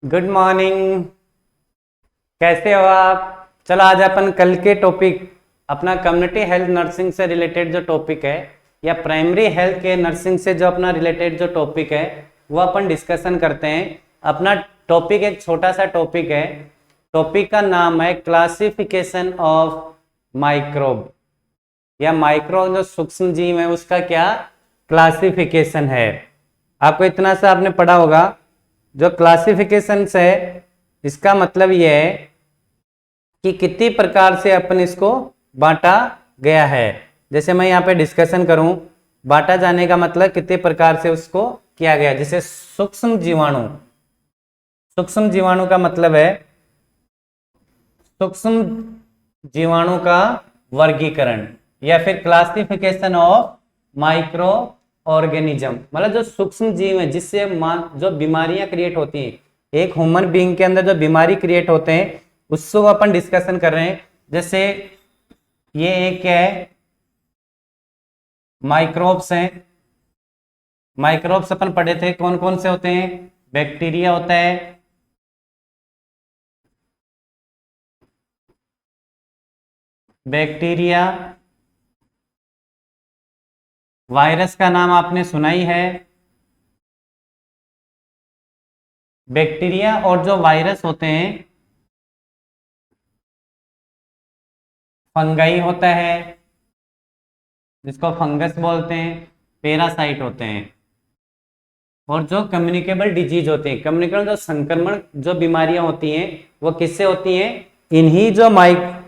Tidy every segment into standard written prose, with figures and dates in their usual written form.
Good morning. कैसे हो आप? चलो आज अपन कल के टॉपिक अपना कम्युनिटी हेल्थ नर्सिंग से रिलेटेड जो टॉपिक है या प्राइमरी हेल्थ केयर नर्सिंग से जो अपना रिलेटेड जो टॉपिक है वो अपन डिस्कशन करते हैं। अपना टॉपिक एक छोटा सा टॉपिक है। टॉपिक का नाम है क्लासिफिकेशन ऑफ माइक्रोब या माइक्रो जो सूक्ष्म जीव है उसका क्या क्लासिफिकेशन है। आपको इतना सा आपने पढ़ा होगा। जो क्लासिफिकेशन है इसका मतलब यह है कि कितनी प्रकार से अपन इसको बांटा गया है। जैसे मैं यहाँ पे डिस्कशन करूं, बांटा जाने का मतलब कितने प्रकार से उसको किया गया। जैसे सूक्ष्म जीवाणु, सूक्ष्म जीवाणु का मतलब है सूक्ष्म जीवाणु का वर्गीकरण या फिर क्लासिफिकेशन ऑफ माइक्रो ऑर्गेनिज्म, मतलब जो सूक्ष्म जीव है जिससे जो बीमारियां क्रिएट होती हैं, एक ह्यूमन बीइंग के अंदर जो बीमारी क्रिएट होते हैं उसको अपन डिस्कशन कर रहे हैं। जैसे ये एक है माइक्रोब्स हैं। माइक्रोब्स अपन पढ़े थे कौन कौन से होते हैं। बैक्टीरिया होता है, बैक्टीरिया, वायरस का नाम आपने सुना ही है। बैक्टीरिया और जो वायरस होते हैं, फंगाई होता है जिसको फंगस बोलते हैं, पैरासाइट होते हैं, और जो कम्युनिकेबल डिजीज होते हैं, कम्युनिकेबल जो संक्रमण जो बीमारियां होती हैं वो किससे होती हैं। इन्हीं जो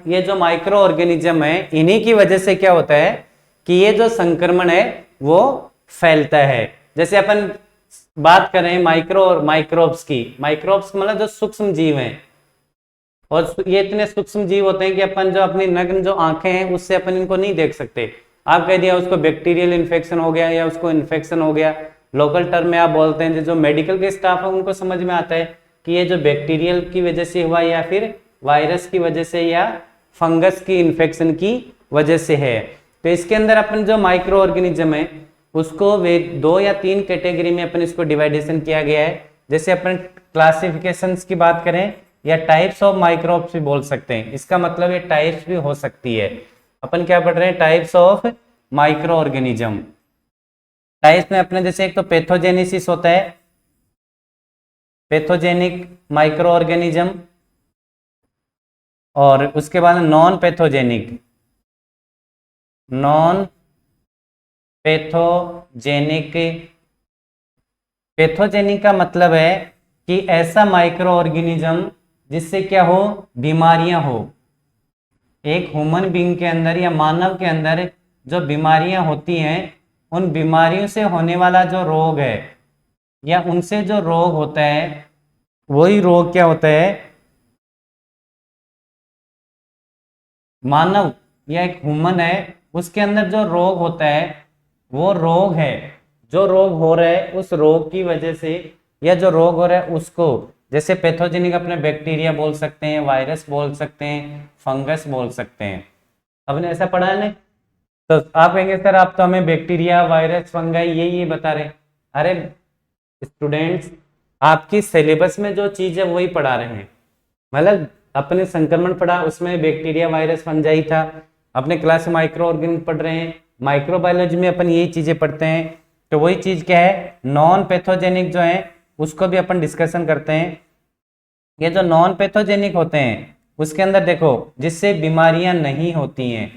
ये जो माइक्रो ऑर्गेनिज्म है इन्हीं की वजह से क्या होता है कि ये जो संक्रमण है वो फैलता है। जैसे अपन बात कर रहे हैं माइक्रो और माइक्रोब्स की। माइक्रोब्स मतलब जो सूक्ष्म जीव हैं, और ये इतने सूक्ष्म जीव होते हैं कि अपन जो अपनी नग्न जो आंखें हैं उससे अपन इनको नहीं देख सकते। आप कह दिया उसको बैक्टीरियल इन्फेक्शन हो गया या उसको इन्फेक्शन हो गया, लोकल टर्म में आप बोलते हैं। जो मेडिकल के स्टाफ है उनको समझ में आता है कि ये जो बैक्टीरियल की वजह से हुआ या फिर वायरस की वजह से या फंगस की इन्फेक्शन की वजह से है। तो इसके अंदर अपन जो माइक्रो ऑर्गेनिज्म है उसको वे 2 या 3 कैटेगरी में अपन इसको डिवाइडेशन किया गया है। जैसे अपन क्लासिफिकेशंस की बात करें या टाइप्स ऑफ माइक्रोब्स भी बोल सकते हैं। इसका मतलब ये टाइप्स भी हो सकती है। अपन क्या पढ़ रहे हैं, types of micro organism. Types में अपने जैसे एक तो पैथोजेनेसिस होता है, पैथोजेनिक माइक्रो ऑर्गेनिज्म, और उसके बाद non pathogenic, non pathogenic. Pathogenic का मतलब है कि ऐसा माइक्रो ऑर्गेनिज्म जिससे क्या हो, बीमारियां हो। एक ह्यूमन बीइंग के अंदर या मानव के अंदर जो बीमारियां होती हैं उन बीमारियों से होने वाला जो रोग है या उनसे जो रोग होता है वही रोग क्या होता है, मानव या एक ह्यूमन है उसके अंदर जो रोग होता है वो रोग है। जो रोग हो रहा है उस रोग की वजह से या जो रोग हो रहा है उसको, जैसे पैथोजेनिक अपने बैक्टीरिया बोल सकते हैं, वायरस बोल सकते हैं, फंगस बोल सकते हैं। आपने ऐसा पढ़ा है ना। तो आप कहेंगे सर आप तो हमें बैक्टीरिया, वायरस, फंगाई ये बता रहे। अरे स्टूडेंट्स, आपकी सिलेबस में जो चीज है वही पढ़ा रहे हैं। मतलब अपने संक्रमण पढ़ा उसमें बैक्टीरिया, वायरस, फंजाई था। अपने क्लास में माइक्रो ऑर्गेनिज्म पढ़ रहे हैं, माइक्रोबायोलॉजी में अपन यही चीजें पढ़ते हैं। तो वही चीज क्या है, नॉन पैथोजेनिक जो है उसको भी अपन डिस्कशन करते हैं। ये जो नॉन पैथोजेनिक होते हैं उसके अंदर देखो जिससे बीमारियां नहीं होती हैं।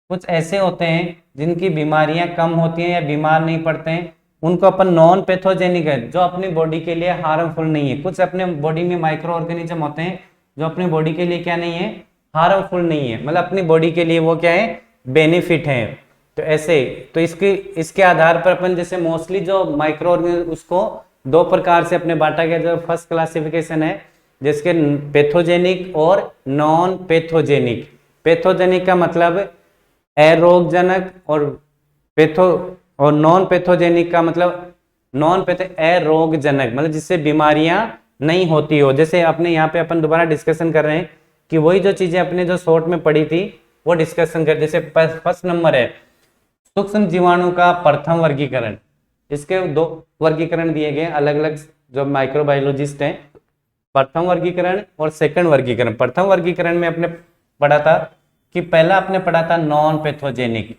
कुछ ऐसे होते हैं जिनकी बीमारियां कम होती हैं या बीमार नहीं पड़ते हैं, उनको अपन नॉन पैथोजेनिक है, जो अपनी बॉडी के लिए हार्मफुल नहीं है। कुछ अपने बॉडी में माइक्रो ऑर्गेनिज्म होते हैं जो अपनी बॉडी के लिए क्या नहीं है, हार्मफुल नहीं है, मतलब अपनी बॉडी के लिए वो क्या है, बेनिफिट है। तो ऐसे तो इसके आधार पर अपन जैसे मोस्टली जो माइक्रो ऑर्गेनिज्म उसको 2 प्रकार से अपने बांटा गया। जो फर्स्ट क्लासिफिकेशन है जिसके पैथोजेनिक और नॉन पैथोजेनिक। पैथोजेनिक का मतलब अरोगजनक, और और नॉन पैथोजेनिक का मतलब अरोगजनक, मतलब जिससे बीमारियां नहीं होती हो। जैसे अपने यहाँ पे अपन दोबारा डिस्कशन कर रहे हैं कि वही जो चीजें अपने जो शॉर्ट में पढ़ी थी वो डिस्कशन कर। जैसे फर्स्ट नंबर है सूक्ष्म जीवाणु का प्रथम वर्गीकरण। इसके 2 वर्गीकरण दिए गए अलग अलग जो माइक्रोबायोलॉजिस्ट हैं प्रथम वर्गीकरण और सेकंड वर्गीकरण। प्रथम वर्गीकरण में आपने पढ़ा था कि पहला आपने पढ़ा था नॉन पैथोजेनिक,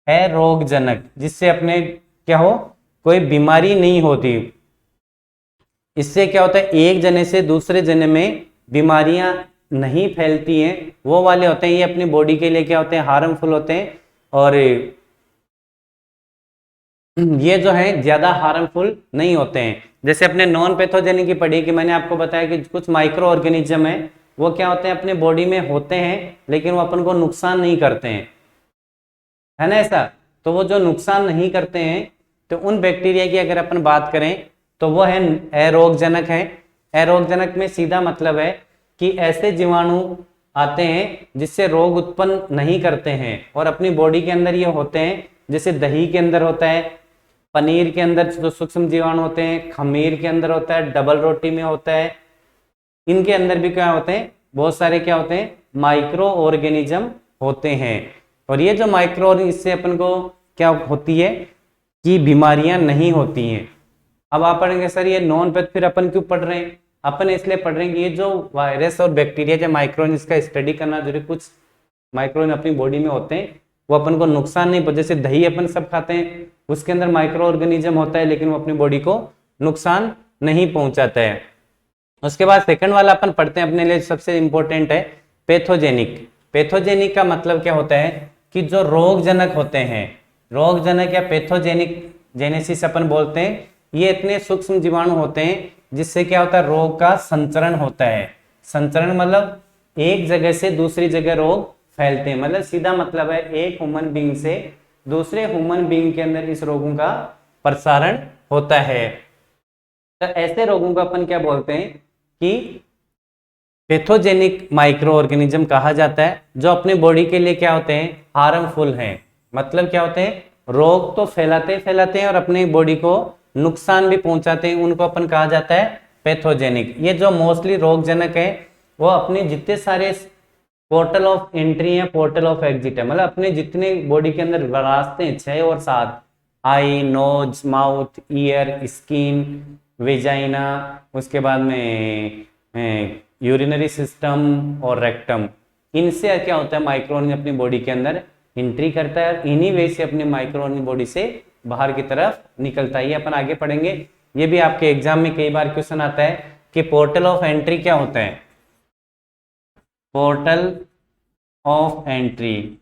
है रोगजनक, जिससे अपने क्या हो, कोई बीमारी नहीं होती। इससे क्या होता है, एक जने से दूसरे जने में बीमारियां नहीं फैलती हैं, वो वाले होते हैं। ये अपनी बॉडी के लिए क्या होते हैं, हार्मफुल होते हैं। और ये जो है ज्यादा हार्मफुल नहीं होते हैं। जैसे अपने नॉन पैथोजेनिक की पढ़ी कि मैंने आपको बताया कि कुछ माइक्रो ऑर्गेनिज्म है, वो क्या होते हैं, अपने बॉडी में होते हैं लेकिन वो अपन को नुकसान नहीं करते हैं, है ना ऐसा। तो वो जो नुकसान नहीं करते हैं, तो उन बैक्टीरिया की अगर अपन बात करें तो वो है अरोगजनक है। अरोगजनक में सीधा मतलब है कि ऐसे जीवाणु आते हैं जिससे रोग उत्पन्न नहीं करते हैं और अपनी बॉडी के अंदर ये होते हैं। जैसे दही के अंदर होता है, पनीर के अंदर जो सूक्ष्म जीवाणु होते हैं, खमीर के अंदर होता है, डबल रोटी में होता है, इनके अंदर भी क्या होते हैं, बहुत सारे क्या होते हैं, माइक्रो ऑर्गेनिज्म होते हैं। और ये जो माइक्रो, इससे अपन को क्या होती है कि बीमारियां नहीं होती हैं। अब आप पढ़ेंगे सर ये नॉन पैथ फिर अपन क्यों पढ़ रहे हैं, अपन इसलिए पढ़ रहे हैं कि ये जो वायरस और बैक्टीरिया जो माइक्रोन, इसका स्टडी करना जरूरी। कुछ माइक्रोन अपनी बॉडी में होते हैं, वो अपन को नुकसान नहीं, जैसे दही अपन सब खाते हैं, उसके अंदर माइक्रो ऑर्गेनिज्म होता है लेकिन वो अपनी बॉडी को नुकसान नहीं पहुंचाता है। उसके बाद सेकंड वाला अपन पढ़ते हैं, अपने लिए सबसे इंपॉर्टेंट है पैथोजेनिक। पैथोजेनिक का मतलब क्या होता है कि जो रोगजनक होते हैं, रोगजनक या पैथोजेनिक जेनेसिस अपन बोलते हैं, ये इतने सूक्ष्म जीवाणु होते हैं जिससे क्या होता है, रोग का संचरण होता है। संचरण मतलब एक जगह से दूसरी जगह रोग फैलते हैं, मतलब सीधा मतलब है एक ह्यूमन बीइंग से दूसरे ह्यूमन बीइंग के अंदर इस रोगों का प्रसारण होता है। तो ऐसे रोगों को अपन क्या बोलते हैं कि पैथोजेनिक माइक्रो ऑर्गेनिज्म कहा जाता है, जो अपने बॉडी के लिए क्या होते हैं, हार्मफुल हैं। मतलब क्या होते हैं, रोग तो फैलाते हैं और अपनी बॉडी को नुकसान भी पहुंचाते हैं, उनको अपन कहा जाता है पैथोजेनिक। ये जो मोस्टली रोगजनक है वो अपने जितने सारे पोर्टल ऑफ एंट्री है, पोर्टल ऑफ एग्जिट है, मतलब अपने जितने बॉडी के अंदर रास्ते हैं 6 और 7, eye, nose, mouth, ear, skin, vagina, उसके बाद में यूरिनरी सिस्टम और रेक्टम, इनसे क्या होता है, माइक्रोऑर्गेनिज्म अपनी बॉडी के अंदर एंट्री करता है और इन्हीं वे से अपने माइक्रोऑर्गेनिज्म बॉडी से बाहर की तरफ निकलता है। ये अपन आगे पढ़ेंगे। ये भी आपके एग्जाम में कई बार क्वेश्चन आता है कि पोर्टल ऑफ एंट्री क्या होता है। पोर्टल ऑफ एंट्री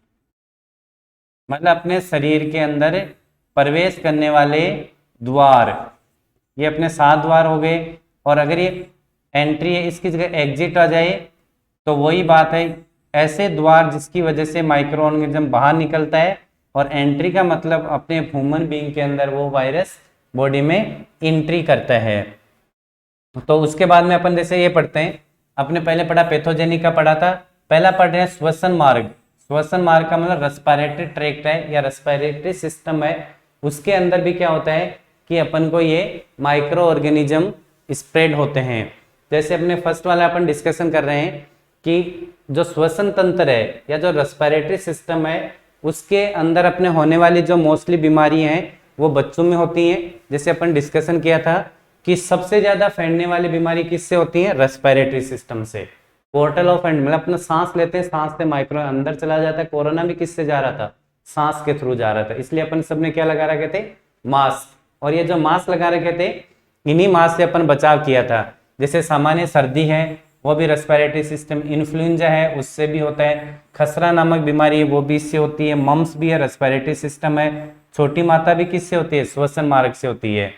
मतलब अपने शरीर के अंदर प्रवेश करने वाले द्वार। ये अपने 7 द्वार हो गए, और अगर ये एंट्री है, इसकी जगह एग्जिट आ जाए तो वही बात है, ऐसे द्वार जिसकी वजह से माइक्रो ऑर्गेनिज्म बाहर निकलता है। और एंट्री का मतलब अपने ह्यूमन बीइंग के अंदर वो वायरस बॉडी में एंट्री करता है। तो उसके बाद में अपन जैसे ये पढ़ते हैं, अपने पहले पढ़ा पैथोजेनिक का पढ़ा था, पहला पढ़ रहे हैं श्वसन मार्ग। श्वसन मार्ग का मतलब रेस्पिरेटरी ट्रैक्ट है या रेस्पिरेटरी सिस्टम है, उसके अंदर भी क्या होता है कि अपन को ये माइक्रो ऑर्गेनिज्म स्प्रेड होते हैं। जैसे अपने फर्स्ट वाला अपन डिस्कशन कर रहे हैं कि जो श्वसन तंत्र है या जो रेस्पिरेटरी सिस्टम है, उसके अंदर अपने होने वाली जो मोस्टली बीमारियां हैं वो बच्चों में होती हैं। जैसे अपन डिस्कशन किया था कि सबसे ज्यादा फैलने वाली बीमारी किससे होती है, रेस्पिरेटरी सिस्टम से। पोर्टल ऑफ एंड मतलब अपना सांस लेते हैं, सांस से माइक्रो अंदर चला जाता है। कोरोना भी किससे जा रहा था, सांस के थ्रू जा रहा था, इसलिए अपन सबने क्या लगा रखे थे, मास्क। और ये जो मास्क लगा रखे थे, इन्हीं मास्क से अपन बचाव किया था। जैसे सामान्य सर्दी है वो भी रेस्पिरेटरी सिस्टम, इन्फ्लुएंजा है उससे भी होता है, खसरा नामक बीमारी है वो भी इससे होती है, मम्स भी है रेस्पिरेटरी सिस्टम है, छोटी माता भी किससे होती है, श्वसन मार्ग से होती है।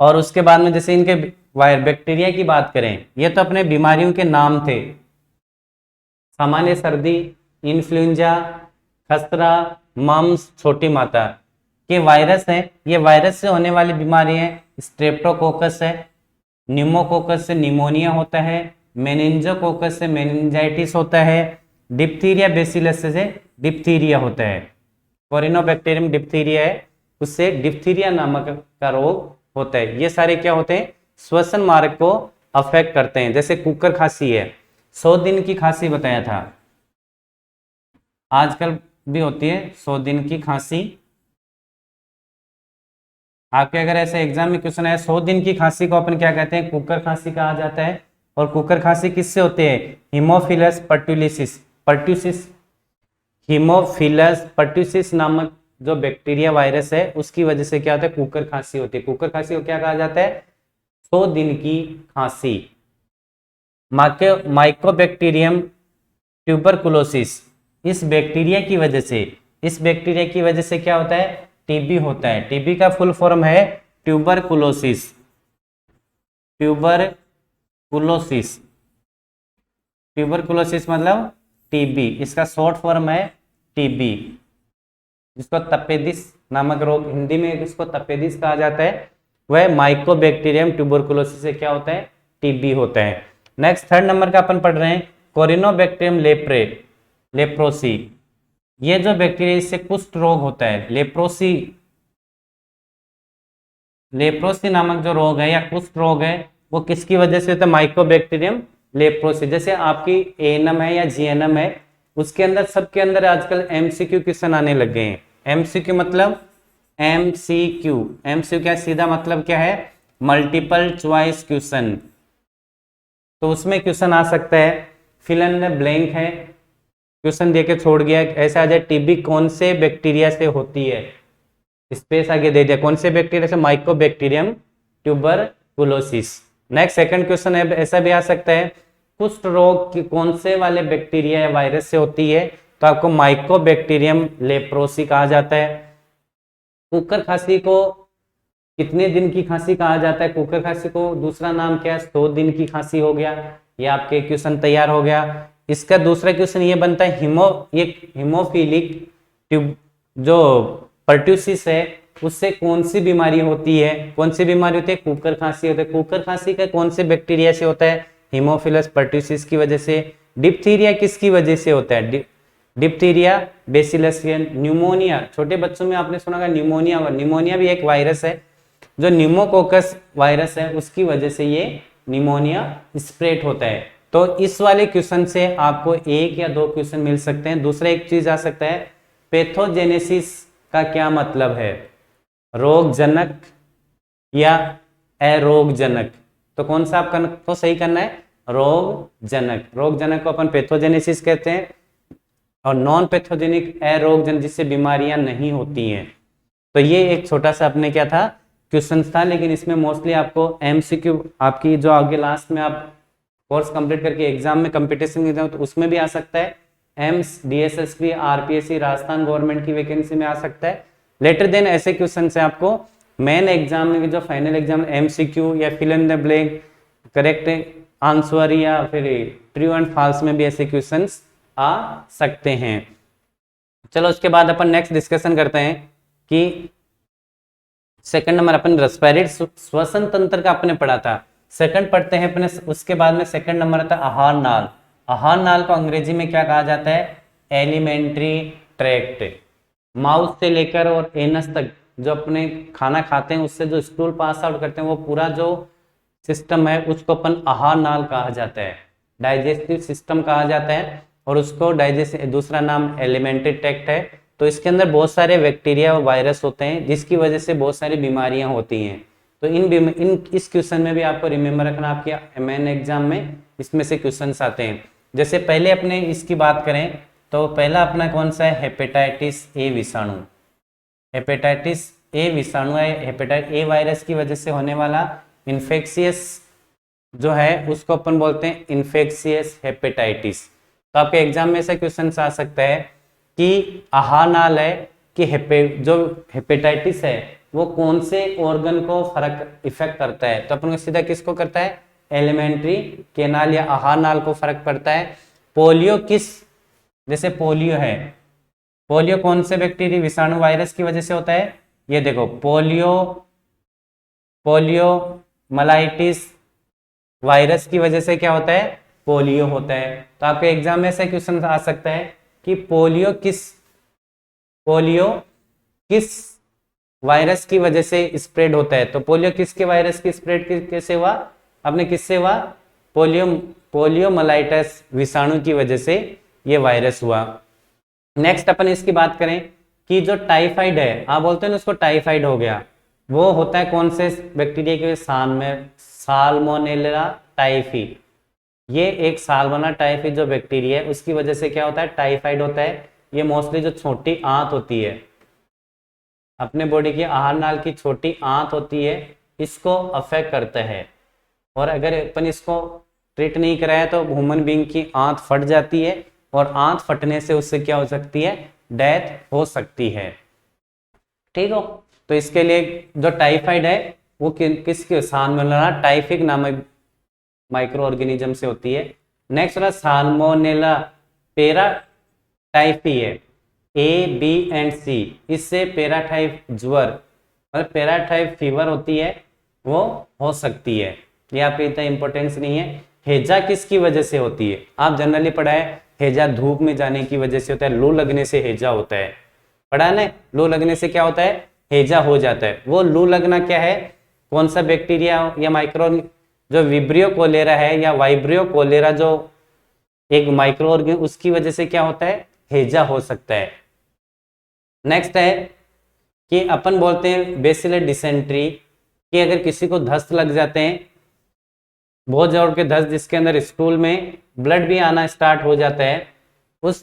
और उसके बाद में जैसे इनके बैक्टीरिया की बात करें, ये तो अपने बीमारियों के नाम थे, सामान्य सर्दी, इन्फ्लुएंजा, खसरा, मम्स, छोटी माता के वायरस हैं। ये वायरस से होने वाली बीमारी है। स्ट्रेप्टोकोकस है, न्यूमोकोकस से निमोनिया होता है, मेनिंजोकोकस से मेनिंजाइटिस होता है, डिप्थीरिया बेसिलस से डिप्थीरिया होता है। कोरिनोबैक्टीरियम डिप्थीरिया है, उससे डिप्थीरिया नामक का रोग होता है। ये सारे क्या होते हैं, श्वसन मार्ग को अफेक्ट करते हैं। जैसे कुकर खांसी है, 100 दिन की खांसी बताया था, आजकल भी होती है 100 दिन की खांसी। आपके अगर ऐसे एग्जाम में क्वेश्चन है 100 दिन की खांसी को अपन क्या कहते हैं, कुकर खांसी कहा जाता है। और कुकर खांसी किससे होती है, Haemophilus pertussis pertussis Haemophilus pertussis नामक जो बैक्टीरिया वायरस है उसकी वजह से क्या होता है, कुकर खांसी होती है। कुकर खांसी को क्या कहा जाता है, 100 दिन की खांसी। माइकोबैक्टीरियम ट्यूबरकुलोसिस, इस बैक्टीरिया की वजह से, इस बैक्टीरिया की वजह से क्या होता है, टीबी होता है। टीबी का फुल फॉर्म है ट्यूबरकुलोसिस, ट्यूबरकुलोसिस, ट्यूबरकुलोसिस मतलब टीबी, इसका शॉर्ट फॉर्म है टीबी, जिसको तपेदिस नामक रोग, हिंदी में इसको तपेदिस कहा जाता है, वह माइकोबैक्टीरियम ट्यूबरकुलोसिस से क्या होता है, टीबी होता है। नेक्स्ट थर्ड नंबर का अपन पढ़ रहे हैं कोरिनोबैक्टीरियम लेप्रोसी। ये जो बैक्टीरिया, इससे कुष्ठ रोग होता है, लेप्रोसी नामक जो रोग है या कुष्ठ रोग है वो किसकी वजह से होता है, माइकोबैक्टीरियम लेप्रोसी। जैसे आपकी एएनएम है या जीएनएम है, उसके अंदर सबके अंदर आजकल एमसीक्यू क्वेश्चन आने लग गए हैं। एमसीक्यू मतलब एमसीक्यू क्या, सीधा मतलब क्या है, मल्टीपल चॉइस क्वेश्चन। तो उसमें क्वेश्चन आ सकता है, फिल इन द ब्लैंक है, क्वेश्चन देके छोड़ गया, ऐसा आ जाए टीबी कौन से बैक्टीरिया से होती है, स्पेस आगे दे दिया, कौन से बैक्टीरिया से, Mycobacterium tuberculosis. Next second question है, ऐसा भी आ सकता है कुष्ठ रोग की कौन से वाले बैक्टीरिया या वायरस से होती है, तो आपको माइकोबैक्टीरियम लेप्रोसी कहा जाता है। कुकर खांसी को कितने दिन की खांसी कहा जाता है, कुकर खांसी को दूसरा नाम क्या है, 100 दिन की खांसी हो गया। ये आपके क्वेश्चन तैयार हो गया। इसका दूसरा क्वेश्चन ये बनता है हीमोफिलिक ट्यूब जो पर्ट्यूसिस है उससे कौन सी बीमारी होती है, कौन सी बीमारी होती है, कुकर खांसी होती है। कुकर खांसी का कौन से बैक्टीरिया से होता है, हीमोफिलस पर्ट्यूसिस की वजह से। डिप्थीरिया किसकी वजह से होता है, डिप्थीरिया बेसिलसियन। न्यूमोनिया, छोटे बच्चों में आपने सुना होगा न्यूमोनिया, न्यूमोनिया भी एक वायरस है, जो न्यूमोकोकस वायरस है उसकी वजह से ये न्यूमोनिया स्प्रेड होता है। तो इस वाले क्वेश्चन से आपको एक या दो क्वेश्चन मिल सकते हैं। दूसरा एक चीज आ सकता है, पैथोजेनेसिस का क्या मतलब है, रोगजनक या अरोगजनक। तो कौन सा आपको सही करना है, रोगजनक। रोगजनक को अपन पैथोजेनेसिस कहते हैं, और नॉन पैथोजेनिक अरोगजनक जिससे बीमारियां नहीं होती हैं। तो ये एक छोटा सा अपने क्या था क्वेश्चन था, लेकिन इसमें मोस्टली आपको एमसीक्यू आपकी जो आगे लास्ट में आप कोर्स कंप्लीट करके एग्जाम में कंपटीशन एग्जाम तो उसमें भी आ सकता है, AIIMS DSSP RPSC Rajasthan government की वैकेंसी में आ सकता है। लेटर देन ऐसे क्वेश्चन से आपको मेन एग्जाम में जो फाइनल एग्जाम एमसीक्यू या fill in the blank correct answer या फिर ट्रू एंड फॉल्स में भी ऐसे क्वेश्चंस आ सकते हैं। चलो उसके बाद अपन नेक्स्ट डिस्कशन करते हैं कि सेकंड नंबर अपन रेस्पिरेटरी श्वसन तंत्र का अपने पढ़ा था, सेकंड पढ़ते हैं अपने। उसके बाद में सेकंड नंबर आता है आहार नाल। आहार नाल को अंग्रेजी में क्या कहा जाता है, एलिमेंट्री ट्रैक्ट। माउथ से लेकर और एनस तक जो अपने खाना खाते हैं उससे जो स्टूल पास आउट करते हैं वो पूरा जो सिस्टम है उसको अपन आहार नाल कहा जाता है, डाइजेस्टिव सिस्टम कहा जाता है। और उसको डाइजेस्ट दूसरा नाम एलिमेंट्री ट्रैक्ट है। तो इसके अंदर बहुत सारे बैक्टीरिया और वायरस होते हैं जिसकी वजह से बहुत सारी बीमारियां होती हैं। तो इस क्वेश्चन में भी आपको रिमेंबर रखना, आपके मेन एग्जाम में इसमें से क्वेश्चंस आते हैं। जैसे पहले अपने इसकी बात करें तो पहला अपना कौन सा है, हेपेटाइटिस ए विषाणु। हेपेटाइटिस ए विषाणु है, हेपेटाइटिस ए वायरस की वजह से होने वाला इन्फेक्शियस जो है उसको अपन बोलते हैं इन्फेक्शियस हेपेटाइटिस। तो आपके एग्जाम में ऐसा क्वेश्चन आ सकता है कि आहार नाल है कि जो हेपेटाइटिस है वो कौन से ऑर्गन को फर्क इफेक्ट करता है, तो अपन सीधा किसको करता है, एलिमेंट्री कैनाल या आहार नाल को फर्क पड़ता है। पोलियो किस, जैसे पोलियो है, पोलियो कौन से बैक्टीरिया विषाणु वायरस की वजह से होता है, ये देखो पोलियो मलाइटिस वायरस की वजह से क्या होता है, पोलियो होता है। तो आपके एग्जाम में ऐसा क्वेश्चन आ सकता है कि पोलियो किस वायरस की वजह से स्प्रेड होता है। तो पोलियो किसके वायरस की स्प्रेड कैसे हुआ, आपने किससे हुआ, पोलियोमाइलाइटिस विषाणु की वजह से ये वायरस हुआ। नेक्स्ट अपन इसकी बात करें कि जो टाइफाइड है, आप बोलते हैं ना उसको टाइफाइड हो गया, वो होता है कौन से बैक्टीरिया के साल्मोनेला टाइफी। ये एक साल्मोनेला टाइफी जो बैक्टीरिया है उसकी वजह से क्या होता है, टाइफाइड होता है। ये मोस्टली जो छोटी आंत होती है, अपने बॉडी की आहार नाल की छोटी आंत होती है, इसको अफेक्ट करता है। और अगर अपन इसको ट्रीट नहीं कराया तो ह्यूमन बीइंग की आंत फट जाती है, और आंत फटने से उससे क्या हो सकती है, डेथ हो सकती है। ठीक हो, तो इसके लिए जो टाइफाइड है वो किसके साल्मोनेला टाइफिक नामक माइक्रो ऑर्गेनिज्म से होती है। नेक्स्ट वाला साल्मोनेला पेराटाइफी है, A, B, and C। इससे पेराटाइप ज्वर मतलब पेराटाइप फीवर होती है, वो हो सकती है। ये आपके इतना इंपॉर्टेंस नहीं है। हैजा किसकी वजह से होती है, आप जनरली पढ़ा है, हैजा धूप में जाने की वजह से होता है, लू लगने से हैजा होता है, पढ़ा है ना। लू लगने से क्या होता है, हैजा हो जाता है। वो लू लगना क्या है, कौन सा बैक्टीरिया या माइक्रो, जो विब्रियो कोलेरा है या वाइब्रियो कोलेरा जो एक माइक्रो ऑर्गेनिज्म, उसकी वजह से क्या होता है, हैजा हो सकता है। नेक्स्ट है कि अपन बोलते हैं बेसिलर डिसेंट्री, कि अगर किसी को दस्त लग जाते हैं, बहुत जोर के दस्त जिसके अंदर स्टूल में ब्लड भी आना स्टार्ट हो जाता है, उस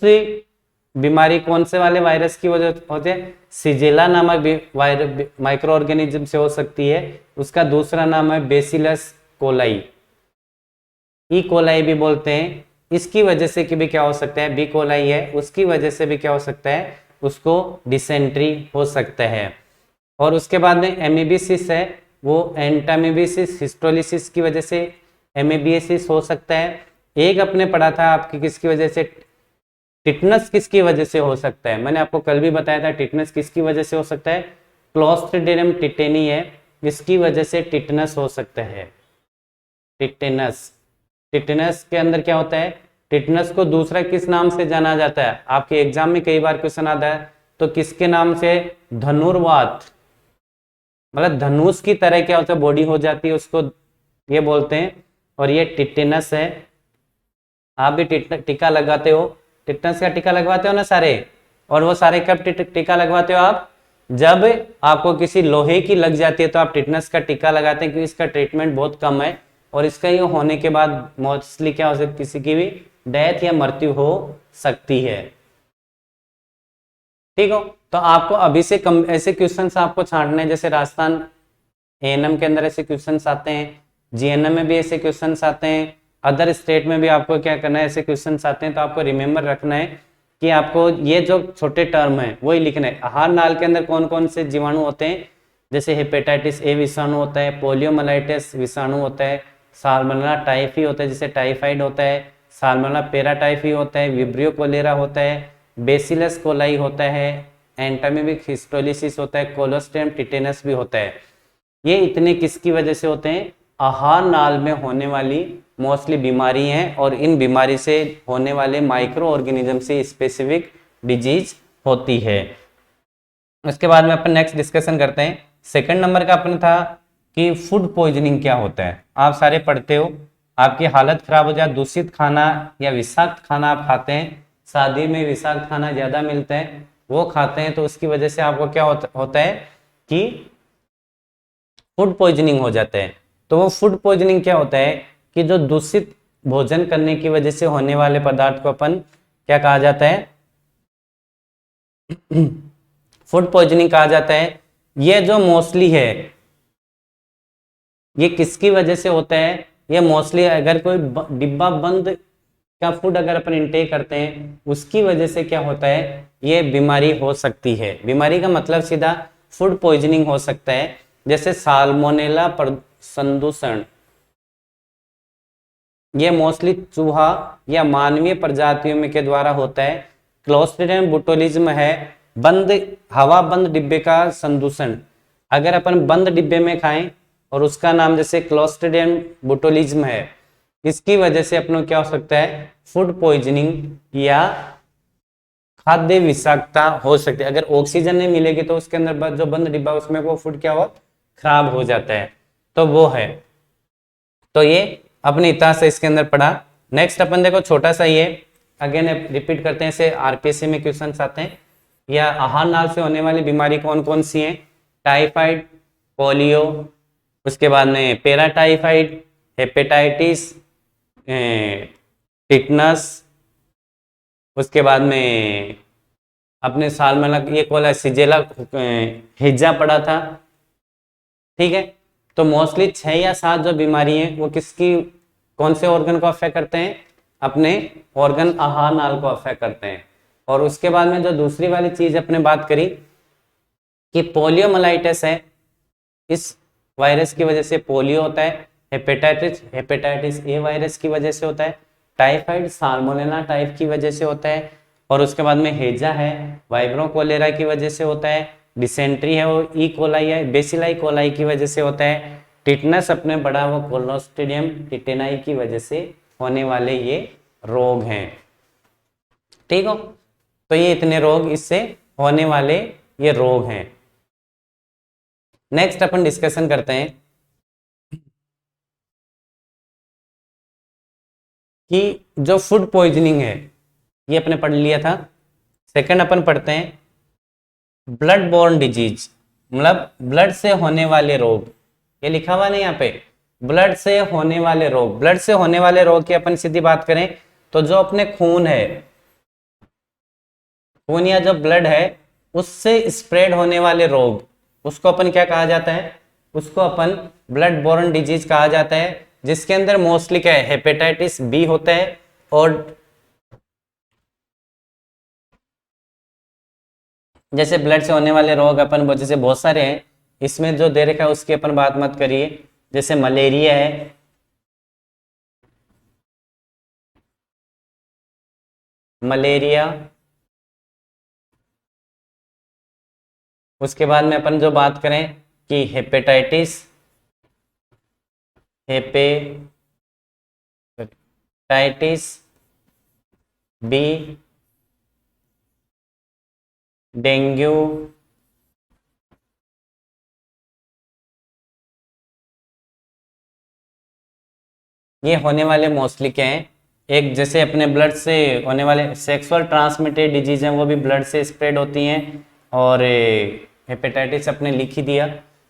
बीमारी कौन से वाले वायरस की वजह होती है, सिजेला नामक माइक्रो ऑर्गेनिज्म से हो सकती है। उसका दूसरा नाम है बेसिलस कोलाई, ई कोलाई भी बोलते हैं। इसकी वजह से कि भी क्या हो सकता है, बी कोलाई है, उसकी वजह से भी क्या हो सकता है, उसको डिसेंट्री हो सकता है। और उसके बाद में एमीबिसिस है, वो एंटामीबिसिस हिस्टोलिसिस की वजह से एमीबिएसिस हो सकता है। एक अपने पढ़ा था आपकी किसकी वजह से, टिटनस किसकी वजह से हो सकता है, मैंने आपको कल भी बताया था टिटनस किसकी वजह से हो सकता है, क्लोस्ट्रिडियम टिटेनी है, इसकी वजह से टिटनस हो सकता है। टिटेनस, टिटेनस के अंदर क्या होता है, टिटनस को दूसरा किस नाम से जाना जाता है, आपके एग्जाम में कई बार क्वेश्चन आता है, तो किसके नाम से, धनुर्वात, मतलब धनुष की तरह क्या होता है, बॉडी हो जाती है, उसको ये बोलते हैं। और ये टिटेनस है। आप भी टीका लगाते हो, टिटनस का टीका लगवाते हो ना सारे, और वो सारे कब टीका लगवाते हो आप, जब आपको किसी लोहे की लग जाती है तो आप टिटनस का टीका लगाते हैं, क्योंकि इसका ट्रीटमेंट बहुत कम है, और इसका ये होने के बाद मोस्टली क्या हो सकती है, किसी की भी डेथ या मृत्यु हो सकती है। ठीक हो, तो आपको अभी से कम ऐसे क्वेश्चंस आपको छांटने हैं, जैसे राजस्थान एएनएम के अंदर ऐसे क्वेश्चंस आते हैं, जीएनएम में भी ऐसे क्वेश्चंस आते हैं, अदर स्टेट में भी आपको क्या करना है, ऐसे क्वेश्चंस आते हैं। तो आपको रिमेंबर रखना है कि आपको ये जो छोटे टर्म है वही लिखना है। आहार नाल के अंदर कौन कौन से जीवाणु होते हैं, जैसे हेपेटाइटिस ए विषाणु होता है, पोलियोमाइलाइटिस विषाणु होता है, साल्मोनेला टाइफी होता है जिसे टाइफाइड होता है, साल्मोनेला पेराटाइफी होता है, विब्रियो कोलेरा होता है, बेसिलस कोलाई होता है, एंटामीबिक हिस्टोलिसिस होता है, कोलोस्ट्रिडियम टिटेनस भी होता है। ये इतने किसकी वजह से होते हैं, आहार नाल में होने वाली मोस्टली बीमारी हैं, और इन बीमारी से होने वाले माइक्रो ऑर्गेनिज्म से स्पेसिफिक डिजीज होती है। उसके बाद में अपन नेक्स्ट डिस्कशन करते हैं। सेकंड नंबर का अपन था कि फूड पॉइजनिंग क्या होता है। आप सारे पढ़ते हो, आपकी हालत खराब हो जाए, दूषित खाना या विषाक्त खाना आप खाते हैं, शादी में विषाक्त खाना ज्यादा मिलता है, वो खाते हैं, तो उसकी वजह से आपको क्या होता है कि फूड पॉइजनिंग हो जाता है। तो वो फूड पॉइजनिंग क्या होता है कि जो दूषित भोजन करने की वजह से होने वाले पदार्थ को अपन क्या कहा जाता है, फूड पॉइजनिंग कहा जाता है। ये जो मोस्टली है, ये किसकी वजह से होता है, ये मोस्टली अगर कोई डिब्बा बंद का फूड अगर अपन इनटेक करते हैं, उसकी वजह से क्या होता है, ये बीमारी हो सकती है। बीमारी का मतलब सीधा फूड पॉइजनिंग हो सकता है, जैसे साल्मोनेला संदूषण, ये मोस्टली चूहा या मानवीय प्रजातियों में के द्वारा होता है। क्लोस्ट्रिडियम बोटुलिज्म है बंद हवा बंद डिब्बे का संदूषण। अगर अपन बंद डिब्बे में खाएं और उसका नाम जैसे क्लोस्ट्रिडियम बोटुलिज्म है, इसकी वजह से अपनों क्या हो सकता है, फूड पॉइजनिंग या खाद्य विषाक्तता हो सकती है। अगर ऑक्सीजन नहीं मिलेगी तो उसके अंदर जो बंद डिब्बा उसमें वो फूड क्या हो, खराब हो जाता है, तो वो है। तो ये अपने इतिहास से इसके अंदर पढ़ा। नेक्स्ट अपन देखो छोटा सा ये अगेन रिपीट करते हैं, इसे आरपीएससी में क्वेश्चंस आते हैं। या आहार नाल से होने वाली बीमारी कौन कौन सी है, टाइफाइड, पोलियो, उसके बाद में पैराटाइफाइड, हेपेटाइटिस, टिटनस, उसके बाद में अपने सालमोनेला ये कोला सिजेला हिज्जा पड़ा था। ठीक है, तो मोस्टली 6 या 7 जो बीमारी है वो किसकी कौन से ऑर्गन को अफेक्ट करते हैं, अपने ऑर्गन आहार नाल को अफेक्ट करते हैं। और उसके बाद में जो दूसरी वाली चीज अपने बात करी कि पोलियोमाइलाइटिस है, इस वायरस की वजह से पोलियो होता है। हेपेटाइटिस ए वायरस की वजह से होता है। टाइफाइड साल्मोनेला टाइप की वजह से होता है। और उसके बाद में हेजा है, वाइब्रो कोलेरा की वजह से होता है। डिसेंट्री है वो ई कोलाई है, बेसिलाई कोलाई की वजह से होता है। टिटनस अपने बड़ा वो क्लोस्ट्रिडियम टिटेनाई की वजह से होने वाले ये रोग हैं। ठीक हो, तो ये इतने रोग इससे होने वाले ये रोग हैं। नेक्स्ट अपन डिस्कशन करते हैं कि जो फूड पॉइजनिंग है ये अपने पढ़ लिया था। सेकंड अपन पढ़ते हैं ब्लड बोर्न डिजीज, मतलब ब्लड से होने वाले रोग। ये लिखा हुआ नहीं यहाँ पे, ब्लड से होने वाले रोग। ब्लड से होने वाले रोग की अपन सीधी बात करें तो जो अपने खून है, खून या जो ब्लड है उससे स्प्रेड होने वाले रोग, उसको अपन क्या कहा जाता है, उसको अपन ब्लड बोर्न डिजीज कहा जाता है। जिसके अंदर मोस्टली क्या है, हेपेटाइटिस बी होता है। और जैसे ब्लड से होने वाले रोग अपन जैसे बहुत सारे हैं, इसमें जो दे रखा है उसकी अपन बात मत करिए। जैसे मलेरिया है, मलेरिया। उसके बाद में अपन जो बात करें कि हेपेटाइटिस, हेपेटाइटिस बी, डेंगू, ये होने वाले मोस्टली क्या हैं, एक जैसे अपने ब्लड से होने वाले सेक्सुअल ट्रांसमिटेड डिजीज हैं वो भी ब्लड से स्प्रेड होती हैं। और हेपेटाइटिस अपने लिख ही दिया।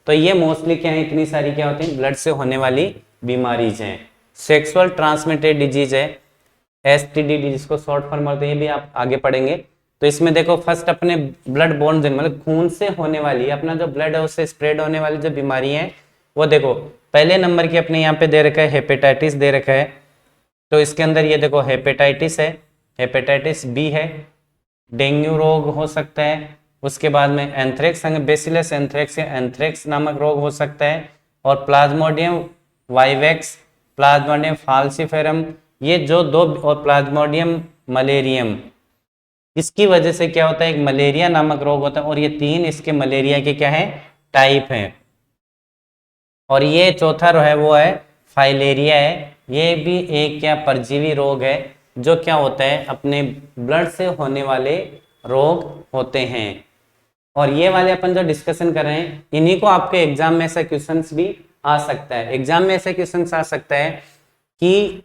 तो ये मोस्टली क्या है, इतनी सारी क्या होती हैं, ब्लड से होने वाली बीमारीज हैं। सेक्सुअल ट्रांसमिटेड डिजीज है, STD जिसको शॉर्ट फॉर्म बोलते हैं, ये भी आप आगे पढ़ेंगे। तो इसमें देखो फर्स्ट अपने ब्लड बोर्न मतलब खून से होने वाली, अपना जो ब्लड है उससे स्प्रेड होने वाली जो बीमारी है वो देखो पहले नंबर की अपने यहाँ पे दे रखा है, हेपेटाइटिस दे रखा है। तो इसके अंदर ये देखो हेपेटाइटिस है, हेपेटाइटिस बी है, डेंगू रोग हो सकता है। उसके बाद में एंथ्रेक्स, बेसिलस एंथ्रेक्स या एंथ्रेक्स नामक रोग हो सकता है। और प्लाज्मोडियम वाइवेक्स, प्लाज्मोडियम फाल्सिफेरम, ये जो दो, और प्लाज्मोडियम मलेरियम, इसकी वजह से क्या होता है, एक मलेरिया नामक रोग होता है। और ये 3 इसके मलेरिया के क्या है, टाइप हैं। और ये चौथा है वो है फाइलेरिया है। ये भी एक क्या परजीवी रोग है जो क्या होता है, अपने ब्लड से होने वाले रोग होते हैं। और ये वाले अपन जो डिस्कशन कर रहे हैं इन्हीं को आपके एग्जाम में ऐसा क्वेश्चंस भी आ सकता है। एग्जाम में ऐसा क्वेश्चंस आ सकता है कि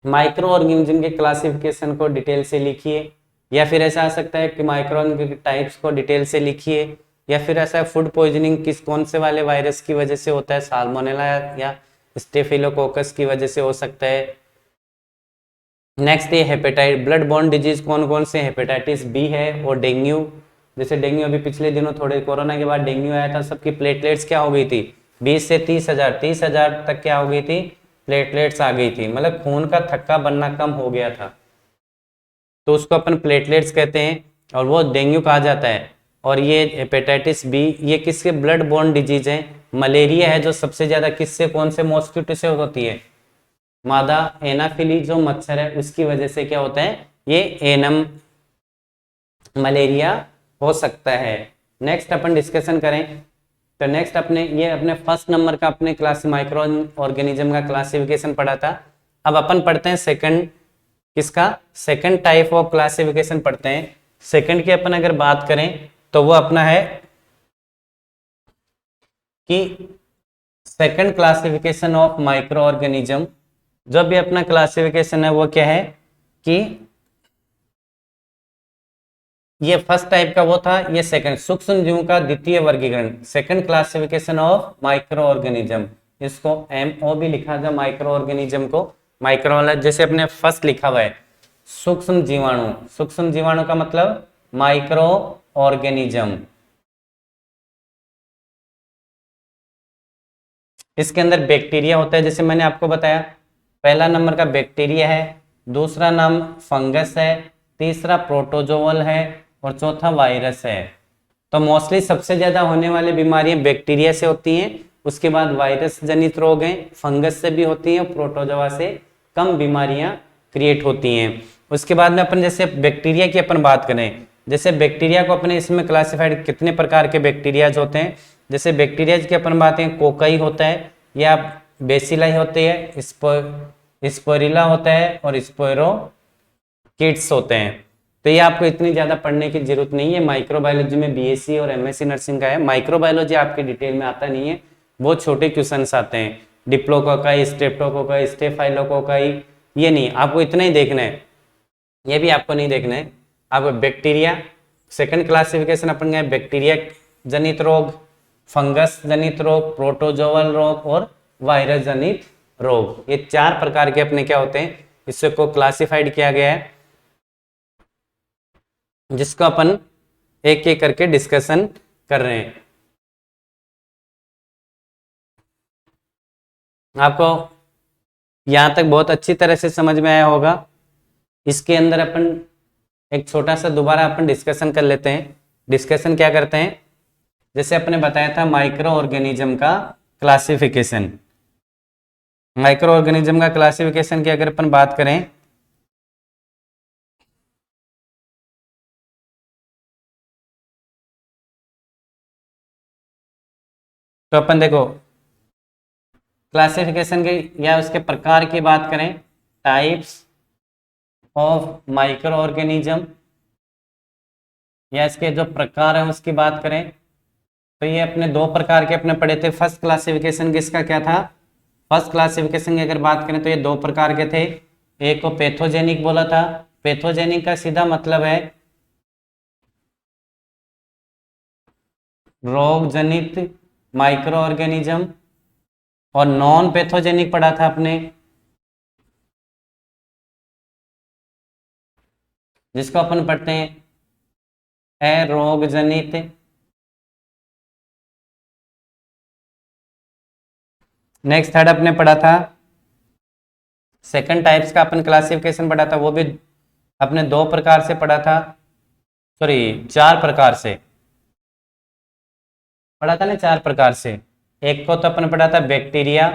माइक्रो ऑर्गेनिज्म के क्लासिफिकेशन को डिटेल से लिखिए, या फिर ऐसा आ सकता है कि माइक्रो ऑर्गेनिज्म के टाइप्स को डिटेल से लिखिए, या फिर ऐसा फूड पॉइजनिंग किस कौन से वाले वायरस की वजह से होता है, साल्मोनेला या स्टेफिलोकोकस की वजह से हो सकता है। नेक्स्ट ये हेपेटाइट ब्लड बोर्न डिजीज कौन कौन से, हेपेटाइटिस बी है और डेंगू। जैसे डेंगू अभी पिछले दिनों थोड़े कोरोना के बाद डेंगू आया था, सबकी प्लेटलेट्स क्या हो गई थी, 20 से 30,000 तक क्या हो गई थी, प्लेटलेट्स आ गई थी, मतलब खून का थक्का बनना कम हो गया था। तो उसको अपन प्लेटलेट्स कहते हैं और वो डेंगू कहा जाता है। और ये हेपेटाइटिस बी, ये किसके ब्लड बोर्न डिजीज है। मलेरिया है जो सबसे ज्यादा किससे, कौन से मॉस्किटो से होती है, मादा एनाफिली जो मच्छर है उसकी वजह से क्या होता है, ये एनम मलेरिया हो सकता है। नेक्स्ट अपन डिस्कशन करें तो नेक्स्ट अपने ये अपने फर्स्ट नंबर का अपने क्लास माइक्रो ऑर्गेनिज्म का क्लासिफिकेशन पढ़ा था। अब अपन पढ़ते हैं सेकंड, किसका, सेकंड टाइप ऑफ क्लासिफिकेशन पढ़ते हैं। सेकंड की अपन अगर बात करें तो वो अपना है कि second classification of micro organism, जो भी अपना क्लासिफिकेशन है वो क्या है कि ये फर्स्ट टाइप का वो था, ये सेकंड सूक्ष्म जीवों का द्वितीय वर्गीकरण, second classification of micro organism. इसको MO भी लिखा था माइक्रो ऑर्गेनिज्म को, माइक्रो वाला जैसे अपने फर्स्ट लिखा हुआ है सूक्ष्म जीवाणु, सूक्ष्म जीवाणु का मतलब माइक्रो ऑर्गेनिज्म। इसके अंदर बैक्टीरिया होता है, जैसे मैंने आपको बताया पहला नंबर का बैक्टीरिया है, दूसरा नाम फंगस है, तीसरा प्रोटोजोवल है और चौथा वायरस है। तो मोस्टली सबसे ज्यादा होने वाली बीमारियां बैक्टीरिया से होती हैं, उसके बाद वायरस जनित रोग हैं, फंगस से भी होती हैं और प्रोटोजोआ से कम बीमारियां क्रिएट होती हैं। उसके बाद में अपन जैसे बैक्टीरिया की अपन बात करें, जैसे बैक्टीरिया को अपने इसमें क्लासिफाइड कितने प्रकार के बैक्टीरियाज होते हैं। जैसे बैक्टीरियाज की अपन बात करें, कोकाई होता है या बेसिलाई होती है, स्पोरिला होता है और स्पोरो किट्स होते हैं। तो ये आपको इतनी ज्यादा पढ़ने की जरूरत नहीं है, माइक्रोबायोलॉजी में BSc और MSc नर्सिंग का है। माइक्रोबायोलॉजी आपके डिटेल में आता नहीं है, बहुत छोटे क्वेश्चंस आते हैं, डिप्लोकोकाई, स्ट्रेप्टोकोकाई, स्टेफाइलोकोकाई, ये नहीं, आपको इतना ही देखना है, ये भी आपको नहीं देखना है। आपको बैक्टीरिया सेकंड क्लासिफिकेशन अपन गए, बैक्टीरिया जनित रोग, फंगस जनित रोग, प्रोटोजोवल रोग और वायरस जनित रोग, ये 4 प्रकार के अपने क्या होते हैं, इससे को क्लासिफाइड किया गया है, जिसको अपन एक एक करके डिस्कशन कर रहे हैं। आपको यहां तक बहुत अच्छी तरह से समझ में आया होगा। इसके अंदर अपन एक छोटा सा दोबारा अपन डिस्कशन कर लेते हैं। डिस्कशन क्या करते हैं, जैसे अपने बताया था माइक्रो ऑर्गेनिज्म का क्लासिफिकेशन, माइक्रो ऑर्गेनिज्म का क्लासिफिकेशन की अगर अपन बात करें तो अपन देखो क्लासिफिकेशन की या उसके प्रकार की बात करें, टाइप्स ऑफ माइक्रो ऑर्गेनिज्म, या इसके जो प्रकार है उसकी बात करें तो ये अपने 2 प्रकार के अपने पढ़े थे। फर्स्ट क्लासिफिकेशन किसका क्या था, फर्स्ट क्लासिफिकेशन की अगर बात करें तो ये 2 प्रकार के थे। एक को पैथोजेनिक बोला था, पैथोजेनिक का सीधा मतलब है रोग जनित माइक्रो ऑर्गेनिज्म, और नॉन पैथोजेनिक पढ़ा था आपने, जिसको अपन पढ़ते हैं अरोग जनित। नेक्स्ट थर्ड अपने पढ़ा था सेकंड टाइप्स का अपन क्लासिफिकेशन पढ़ा था, वो भी अपने 2 प्रकार से पढ़ा था, सॉरी 4 प्रकार से पढ़ा था ना, 4 प्रकार से। एक को तो अपन पढ़ा था बैक्टीरिया,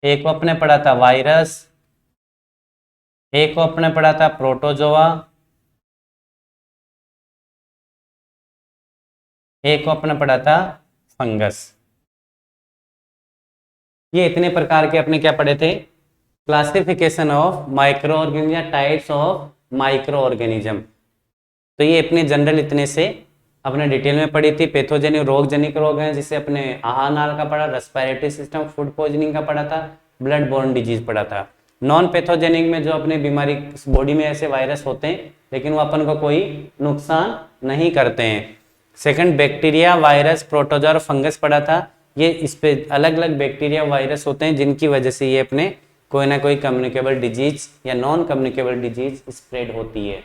एक को अपने पढ़ा था वायरस, एक को अपने पढ़ा था प्रोटोजोआ, एक को अपने पढ़ा था फंगस। ये इतने प्रकार के अपने क्या पढ़े थे, क्लासिफिकेशन ऑफ माइक्रो ऑर्गेनिज्म या टाइप्स ऑफ माइक्रो ऑर्गेनिज्म। तो ये अपने जनरल इतने से अपने डिटेल में पढ़ी थी। पैथोजेनिक रोग जनिक रोग हैं, जिसे अपने आहार नाल का पढ़ा, रेस्पिरेटरी सिस्टम, फूड पॉइजनिंग का पढ़ा था, ब्लड बोर्न डिजीज पढ़ा था। नॉन पैथोजेनिक में जो अपने बीमारी बॉडी में ऐसे वायरस होते हैं लेकिन वो अपन को कोई नुकसान नहीं करते हैं। सेकंड बैक्टीरिया, वायरस, प्रोटोजोआ और फंगस पढ़ा था। ये इस पे अलग अलग बैक्टीरिया वायरस होते हैं जिनकी वजह से ये अपने कोई ना कोई कम्युनिकेबल डिजीज या नॉन कम्युनिकेबल डिजीज स्प्रेड होती है।